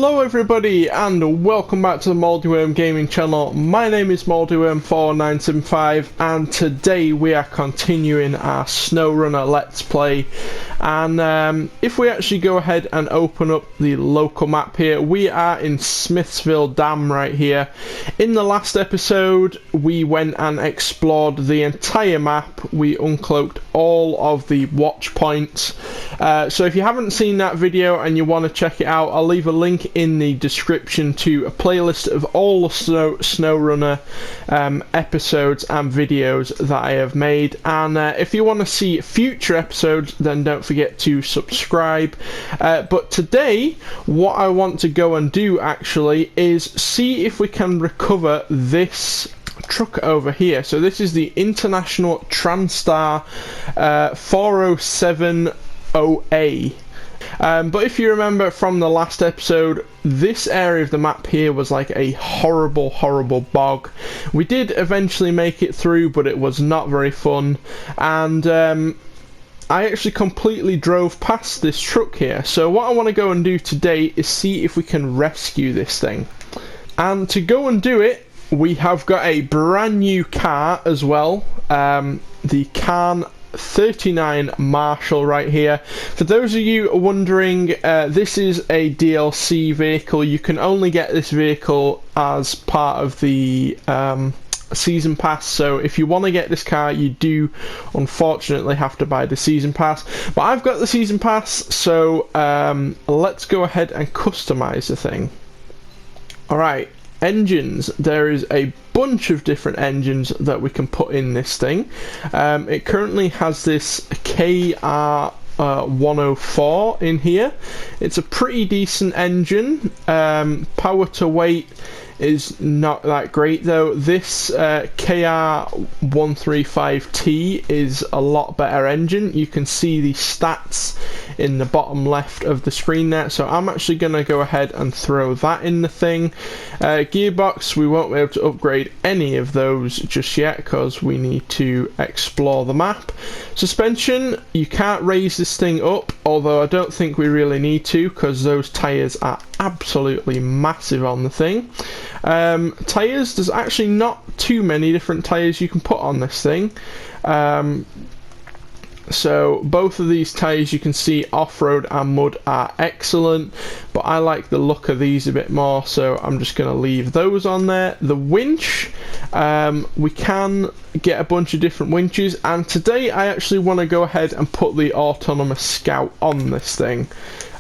Hello everybody and welcome back to the MoldyWorm gaming channel. My name is MoldyWorm4975 and today we are continuing our SnowRunner Let's Play. And if we actually go ahead and open up the local map here, we are in Smithsville Dam right here. In the last episode we went and explored the entire map. We uncloaked all of the watch points. So if you haven't seen that video and you want to check it out, I'll leave a link in the description to a playlist of all the SnowRunner episodes and videos that I have made. And if you want to see future episodes, then don't forget to subscribe. But today, what I want to go and do actually is see if we can recover this truck over here. So this is the International Transstar 407OA. But if you remember from the last episode, this area of the map here was like a horrible bog. We did eventually make it through, but it was not very fun, and I actually completely drove past this truck here. So what I want to go and do today is see if we can rescue this thing. And to go and do it, we have got a brand new car as well, the Can 39 Marshall right here. For those of you wondering, this is a DLC vehicle. You can only get this vehicle as part of the season pass, so if you want to get this car you do unfortunately have to buy the season pass, but I've got the season pass, so let's go ahead and customize the thing. Alright, engines. There is a bunch of different engines that we can put in this thing. It currently has this KR 104 in here. It's a pretty decent engine. Power to weight is not that great though. This KR 135T is a lot better engine. You can see the stats in the bottom left of the screen there, so I'm actually going to go ahead and throw that in the thing. Gearbox, we won't be able to upgrade any of those just yet because we need to explore the map. Suspension, you can't raise this thing up, although I don't think we really need to because those tyres are absolutely massive on the thing. Tyres, there's actually not too many different tyres you can put on this thing. So both of these tyres, you can see off-road and mud are excellent, but I like the look of these a bit more, so I'm just going to leave those on there. The winch, we can get a bunch of different winches, and today I actually want to go ahead and put the autonomous scout on this thing.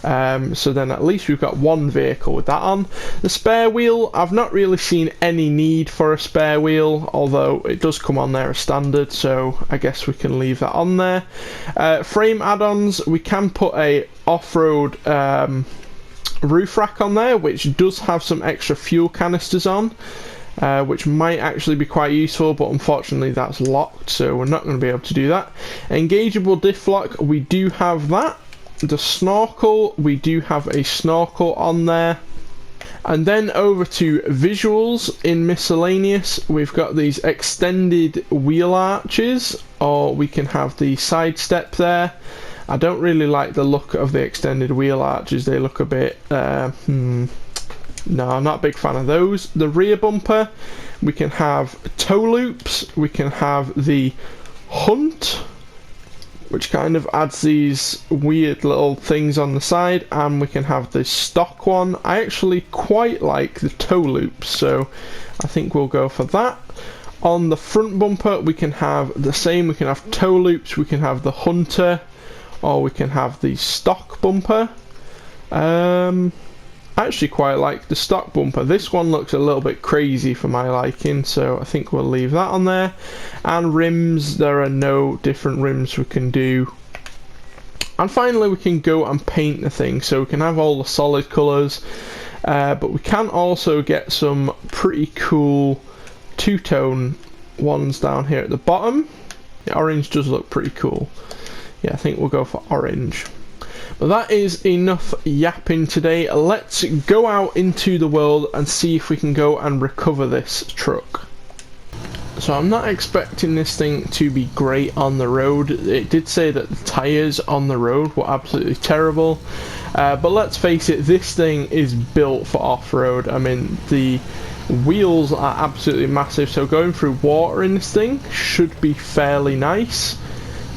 So then at least we've got one vehicle with that on. The spare wheel, I've not really seen any need for a spare wheel, although it does come on there as standard, so I guess we can leave that on there. Frame add-ons, we can put a off-road roof rack on there, which does have some extra fuel canisters on, which might actually be quite useful, but unfortunately that's locked, so we're not going to be able to do that. Engageable diff lock, we do have that. The snorkel, we do have a snorkel on there. And then over to visuals. In miscellaneous, we've got these extended wheel arches, or we can have the side step there. I don't really like the look of the extended wheel arches. They look a bit no, I'm not a big fan of those. The rear bumper, we can have toe loops, we can have the hunt, which kind of adds these weird little things on the side, and we can have this stock one. I actually quite like the toe loops, so I think we'll go for that. On the front bumper, we can have the same. We can have toe loops, we can have the hunter, or we can have the stock bumper. I actually quite like the stock bumper. This one looks a little bit crazy for my liking, so I think we'll leave that on there. And rims, there are no different rims we can do. And finally we can go and paint the thing, so we can have all the solid colours, but we can also get some pretty cool two-tone ones down here at the bottom. The orange does look pretty cool. Yeah, I think we'll go for orange. But that is enough yapping today. Let's go out into the world and see if we can go and recover this truck. So I'm not expecting this thing to be great on the road. It did say that the tyres on the road were absolutely terrible. But let's face it, this thing is built for off-road. I mean, the wheels are absolutely massive, so going through water in this thing should be fairly nice.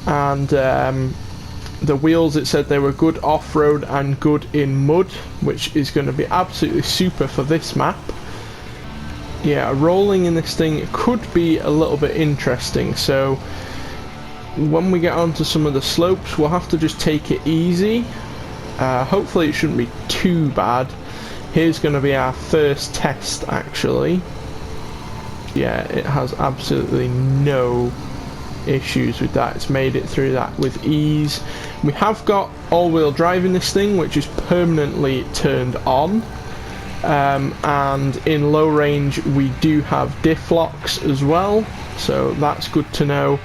And the wheels, it said they were good off-road and good in mud, which is going to be absolutely super for this map. Yeah, rolling in this thing could be a little bit interesting, so when we get onto some of the slopes we'll have to just take it easy. Hopefully it shouldn't be too bad. Here's going to be our first test actually. Yeah, it has absolutely no issues with that. It's made it through that with ease. We have got all-wheel drive in this thing, which is permanently turned on. And in low range we do have diff locks as well, so that's good to know.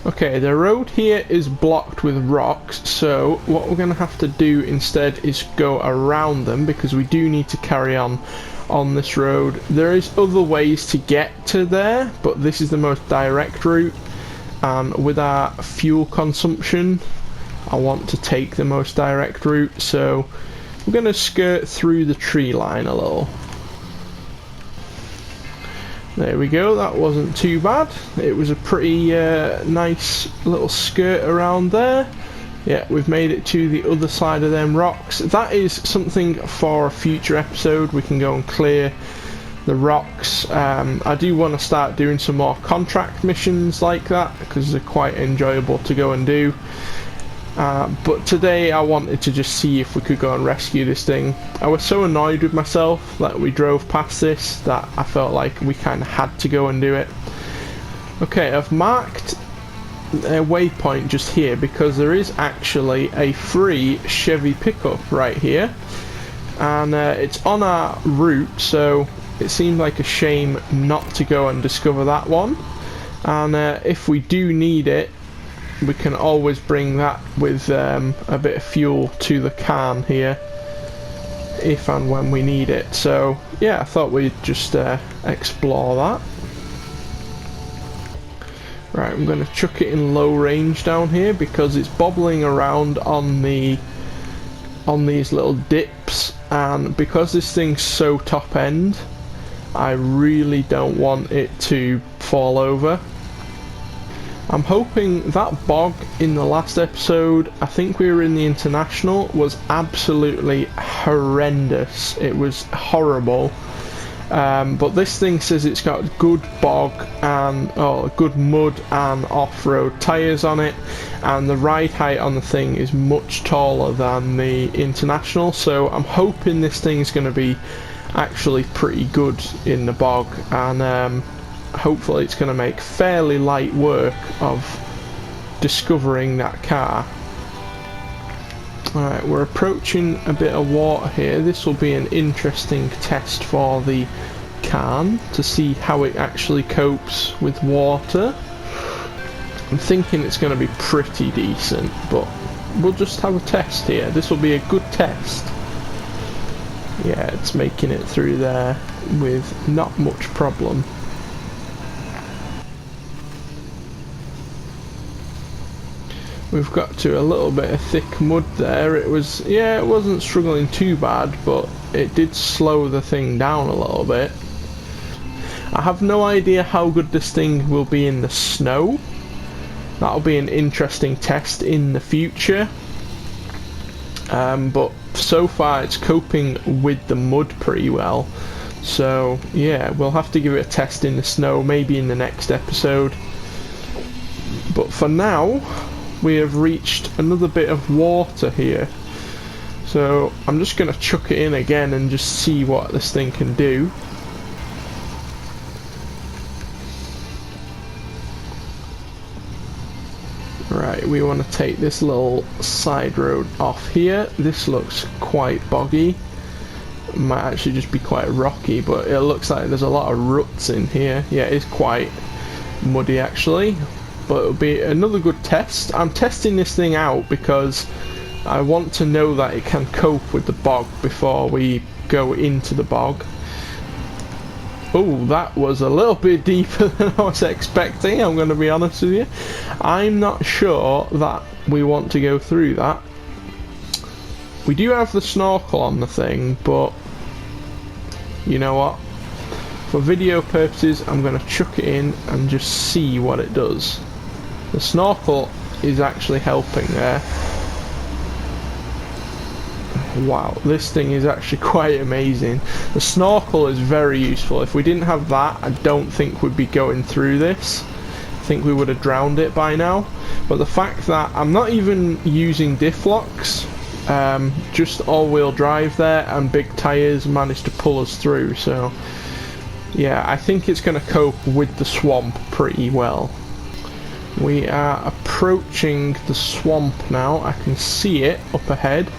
Okay, the road here is blocked with rocks, so what we're going to have to do instead is go around them, because we do need to carry on this road. There is other ways to get to there, but this is the most direct route, and with our fuel consumption I want to take the most direct route, so we're going to skirt through the tree line a little. There we go, that wasn't too bad. It was a pretty nice little skirt around there. Yeah, we've made it to the other side of them rocks. That is something for a future episode. We can go and clear the rocks. I do want to start doing some more contract missions like that, because they're quite enjoyable to go and do. But today I wanted to just see if we could go and rescue this thing. I was so annoyed with myself that we drove past this that I felt like we kind of had to go and do it. Okay, I've marked a waypoint just here because there is actually a free Chevy pickup right here, and it's on our route, so it seemed like a shame not to go and discover that one. And if we do need it, we can always bring that with a bit of fuel to the can here if and when we need it. So yeah, I thought we'd just explore that. Right, I'm going to chuck it in low range down here because it's bobbling around on these little dips, and because this thing's so top end I really don't want it to fall over. I'm hoping that bog in the last episode, I think we were in the International, was absolutely horrendous. It was horrible. But this thing says it's got good bog and good mud and off-road tyres on it, and the ride height on the thing is much taller than the International, so I'm hoping this thing's going to be actually pretty good in the bog, and hopefully it's going to make fairly light work of discovering that car. Alright, we're approaching a bit of water here. This will be an interesting test for the can to see how it actually copes with water. I'm thinking it's going to be pretty decent, but we'll just have a test here. This will be a good test. Yeah, it's making it through there with not much problem. We've got to a little bit of thick mud there. It wasn't struggling too bad, but it did slow the thing down a little bit. I have no idea how good this thing will be in the snow. That'll be an interesting test in the future. But so far it's coping with the mud pretty well. So yeah, we'll have to give it a test in the snow, maybe in the next episode. But for now, we have reached another bit of water here, so I'm just going to chuck it in again and just see what this thing can do. Right, we want to take this little side road off here. This looks quite boggy. It might actually just be quite rocky, but it looks like there's a lot of ruts in here. Yeah, it's quite muddy actually. But it'll be another good test. I'm testing this thing out because I want to know that it can cope with the bog before we go into the bog. Oh, that was a little bit deeper than I was expecting, I'm going to be honest with you. I'm not sure that we want to go through that. We do have the snorkel on the thing, but you know what? For video purposes, I'm going to chuck it in and just see what it does. The snorkel is actually helping there. Wow, this thing is actually quite amazing. The snorkel is very useful. If we didn't have that, I don't think we'd be going through this. I think we would have drowned it by now. But the fact that I'm not even using diff locks, just all-wheel drive there, and big tyres managed to pull us through, so yeah, I think it's going to cope with the swamp pretty well. We are approaching the swamp now. I can see it up ahead.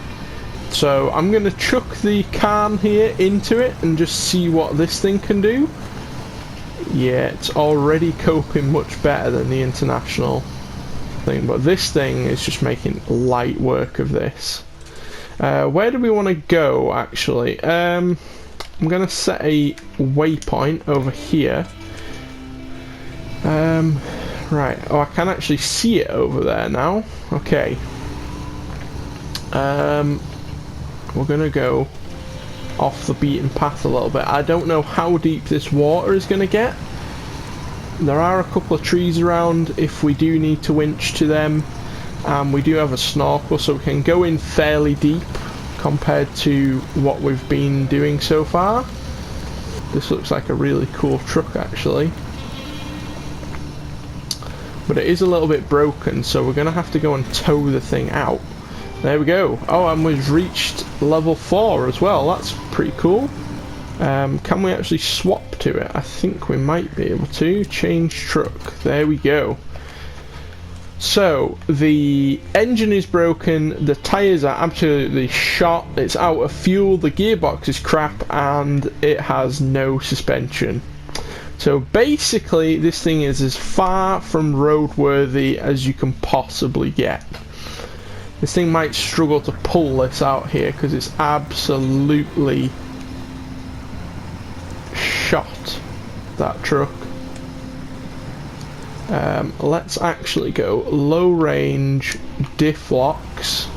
So I'm going to chuck the can here into it and just see what this thing can do. Yeah, it's already coping much better than the international thing, but this thing is just making light work of this. Where do we want to go, actually? I'm going to set a waypoint over here. Right, oh, I can actually see it over there now. Okay. We're going to go off the beaten path a little bit. I don't know how deep this water is going to get. There are a couple of trees around if we do need to winch to them. We do have a snorkel, so we can go in fairly deep compared to what we've been doing so far. This looks like a really cool truck, actually. But it is a little bit broken, so we're going to have to go and tow the thing out. There we go. Oh, and we've reached level 4 as well. That's pretty cool. Can we actually swap to it? I think we might be able to. Change truck. There we go. So, the engine is broken, the tyres are absolutely shot, it's out of fuel, the gearbox is crap, and it has no suspension. So basically, this thing is as far from roadworthy as you can possibly get. This thing might struggle to pull this out here because it's absolutely shot, that truck. Let's actually go low range diff locks.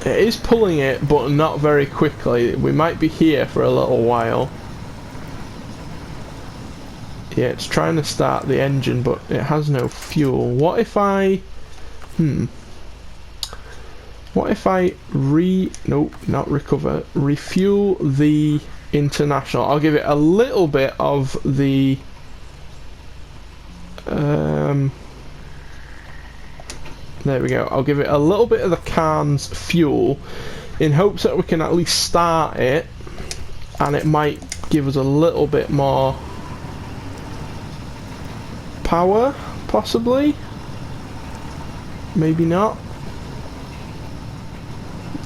It is pulling it, but not very quickly. We might be here for a little while. Yeah, it's trying to start the engine, but it has no fuel. What if I... What if I nope, not recover. Refuel the international. I'll give it a little bit of the... there we go. I'll give it a little bit of the can's fuel in hopes that we can at least start it, and it might give us a little bit more power, possibly. Maybe not.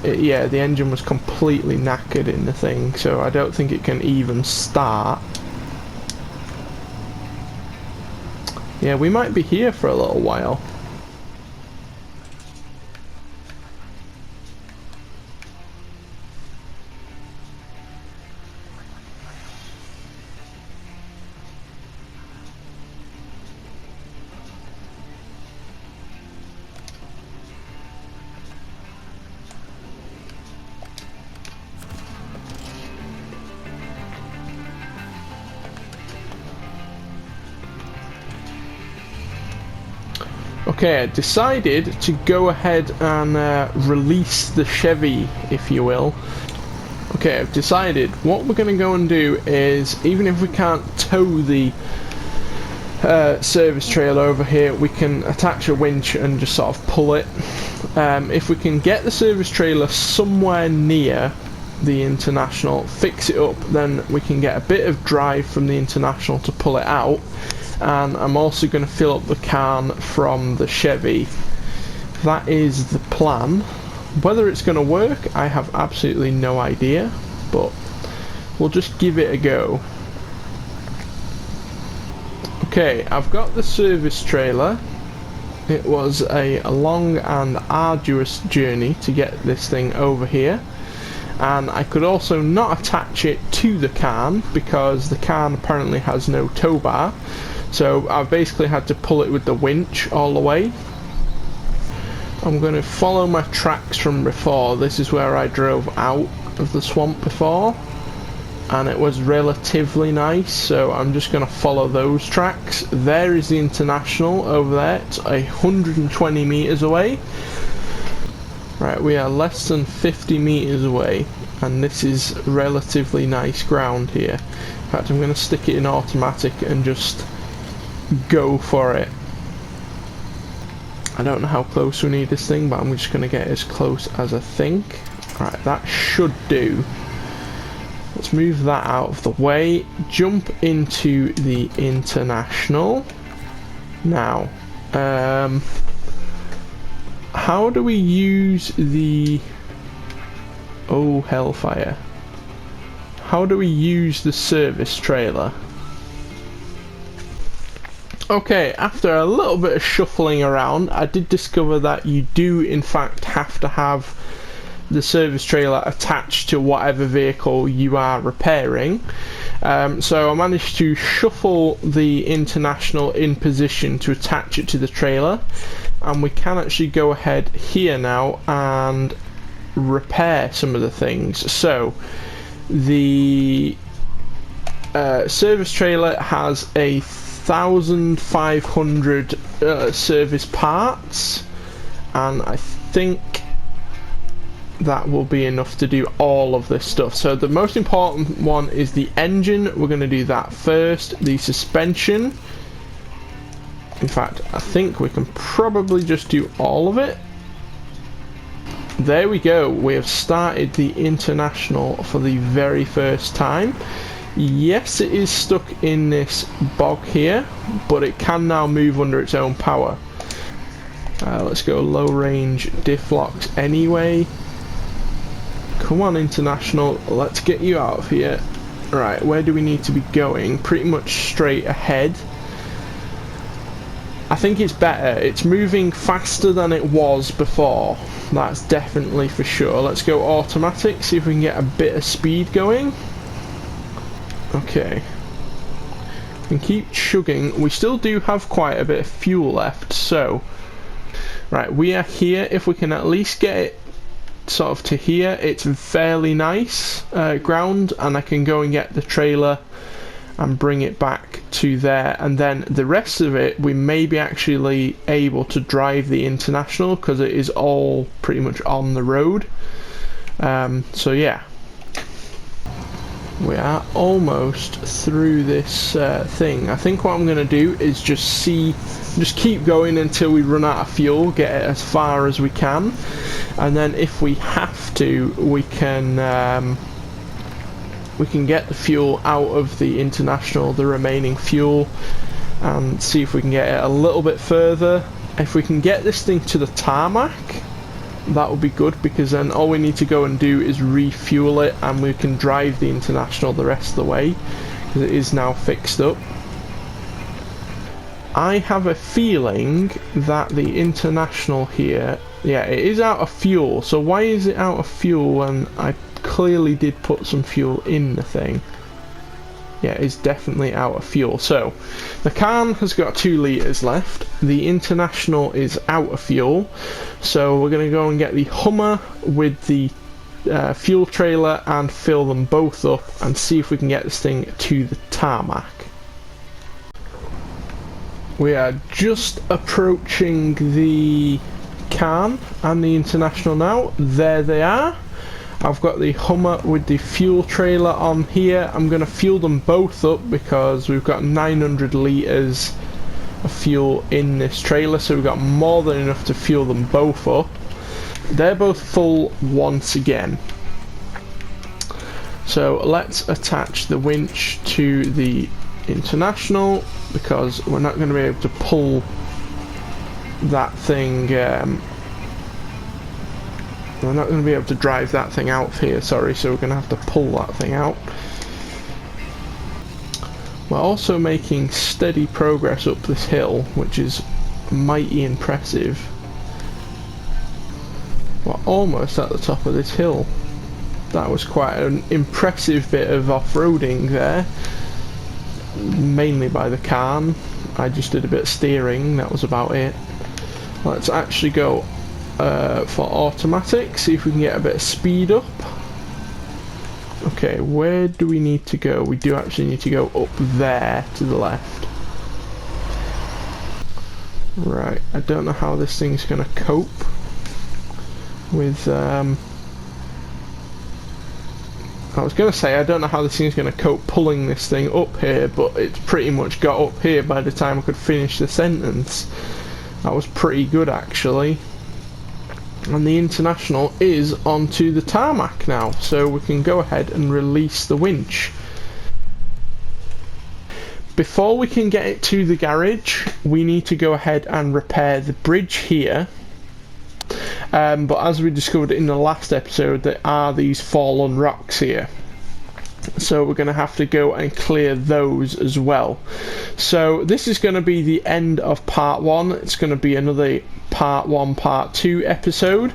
Yeah, the engine was completely knackered in the thing, so I don't think it can even start. Yeah, we might be here for a little while. Okay, I decided to go ahead and release the Chevy, if you will. Okay, I've decided what we're going to go and do is, even if we can't tow the service trailer over here, we can attach a winch and just sort of pull it. If we can get the service trailer somewhere near the International, fix it up, then we can get a bit of drive from the International to pull it out. And I'm also going to fill up the can from the Chevy. That is the plan. Whether it's going to work, I have absolutely no idea, but we'll just give it a go. Okay, I've got the service trailer. It was a long and arduous journey to get this thing over here, and I could also not attach it to the can because the can apparently has no tow bar. So I've basically had to pull it with the winch all the way. I'm going to follow my tracks from before. This is where I drove out of the swamp before, and it was relatively nice, so I'm just going to follow those tracks. There is the International over there. It's 120 meters away. Right, we are less than 50 meters away, and this is relatively nice ground here. In fact, I'm going to stick it in automatic and just go for it. I don't know how close we need this thing, but I'm just going to get as close as I think. Right, that should do. Let's move that out of the way. Jump into the International. Now, how do we use the... Oh, hellfire. How do we use the service trailer? Okay, after a little bit of shuffling around, I did discover that you do in fact have to have the service trailer attached to whatever vehicle you are repairing. So I managed to shuffle the International in position to attach it to the trailer, and we can actually go ahead here now and repair some of the things. So the service trailer has a 1,500 service parts, and I think that will be enough to do all of this stuff. So the most important one is the engine. We're going to do that first. The suspension, in fact, I think we can probably just do all of it. There we go. We have started the International for the very first time. Yes, it is stuck in this bog here, but it can now move under its own power. Let's go low range diff locks anyway. Come on, International, let's get you out of here. Right, where do we need to be going? Pretty much straight ahead. I think it's better. It's moving faster than it was before. That's definitely for sure. Let's go automatic, see if we can get a bit of speed going. Okay. We can keep chugging. We still do have quite a bit of fuel left, so... Right, we are here. If we can at least get it sort of to here, it's fairly nice ground, and I can go and get the trailer and bring it back to there, and then the rest of it we may be actually able to drive the International because it is all pretty much on the road. So yeah, we are almost through this thing. I think what I'm going to do is just keep going until we run out of fuel, get it as far as we can, and then if we have to, we can get the fuel out of the International, the remaining fuel, and see if we can get it a little bit further. If we can get this thing to the tarmac, that would be good, because then all we need to go and do is refuel it, and we can drive the International the rest of the way, because it is now fixed up. I have a feeling that the International here, yeah, it is out of fuel. So why is it out of fuel when I clearly did put some fuel in the thing? Yeah, it's definitely out of fuel. So the can has got 2 litres left. The International is out of fuel. So we're going to go and get the Hummer with the fuel trailer and fill them both up and see if we can get this thing to the tarmac. We are just approaching the can and the International now. There they are. I've got the Hummer with the fuel trailer on here. I'm going to fuel them both up because we've got 900 litres of fuel in this trailer, so we've got more than enough to fuel them both up. They're both full once again. So let's attach the winch to the International, because we're not going to be able to pull that thing, we're not going to be able to drive that thing out of here, sorry, so we're going to have to pull that thing out. We're also making steady progress up this hill, which is mighty impressive. We're almost at the top of this hill. That was quite an impressive bit of off-roading there. Mainly by the can. I just did a bit of steering, that was about it. Let's actually go for automatic, see if we can get a bit of speed up. Okay, where do we need to go? We do actually need to go up there to the left. Right, I don't know how this thing's going to cope with... I was going to say, I don't know how this thing's going to cope pulling this thing up here, but it's pretty much got up here by the time I could finish the sentence. That was pretty good, actually. And the International is onto the tarmac now, so we can go ahead and release the winch. Before we can get it to the garage, we need to go ahead and repair the bridge here. But as we discovered in the last episode, there are these fallen rocks here. So we're going to have to go and clear those as well. So this is going to be the end of part 1. It's going to be another part 1, part 2 episode.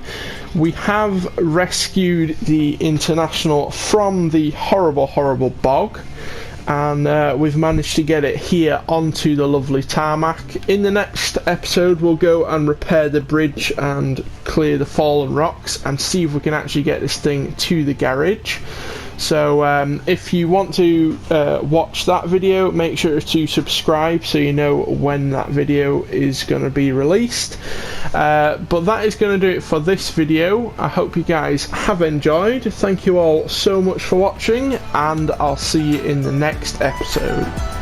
We have rescued the International from the horrible bog. And we've managed to get it here onto the lovely tarmac. In the next episode we'll go and repair the bridge and clear the fallen rocks and see if we can actually get this thing to the garage. So if you want to watch that video, make sure to subscribe so you know when that video is going to be released. But that is going to do it for this video. I hope you guys have enjoyed. Thank you all so much for watching, and I'll see you in the next episode.